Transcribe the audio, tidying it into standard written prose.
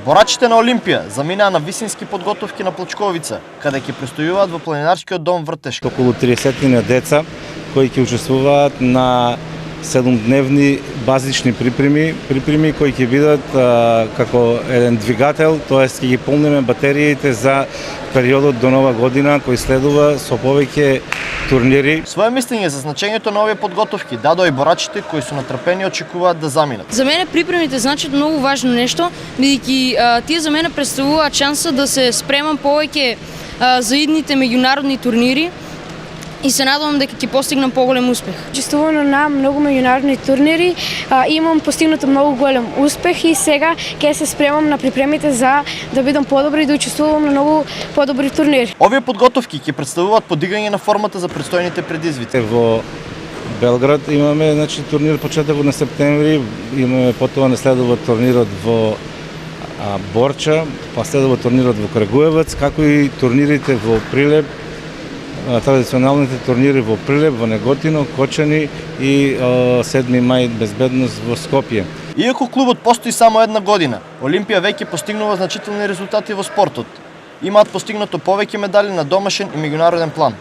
Борачите на Олимпија заминаа на висински подготовки на Плачковица, каде ќе престојуваат во планинарскиот дом Вртешка. Околу 30 деца кои ќе учествуваат на 7-дневни базични припреми кои ќе бидат како еден двигател, тоест ќе ги полниме батериите за периодот до Нова година кој следува со повеќе турнири. Своје мислење за значењето на овие подготовки дадоа и борачите кои со натрпение очекуваат да заминат. За мене припремите значат многу важно нешто, бидејќи тие за мене представуваат шанса да се спремам повеќе за идните меѓународни турнири и се надевам дека ќе постигнам поголем успех. Учествувам на многу меѓународни турнири, имам постигнато многу голем успех и сега ќе се спремам на припремите за да бидам подобра и да учествувам на многу подобри турнири. Овие подготовки ќе представуваат подигање на формата за престојните предизвици. Во Белград имаме турнир почетокот на септември, имаме потоа следува турнирот во Борча, па следува турнирот во Крагуевац, како и турнирите во Прилеп, традиционалните турнири во Прилеп, во Неготино, Кочани и 7 мај безбедност во Скопје. Иако клубот постои само една година, Олимпија веќе постигнува значителни резултати во спортот. Имаат постигнато повеќе медали на домашен и меѓународен план.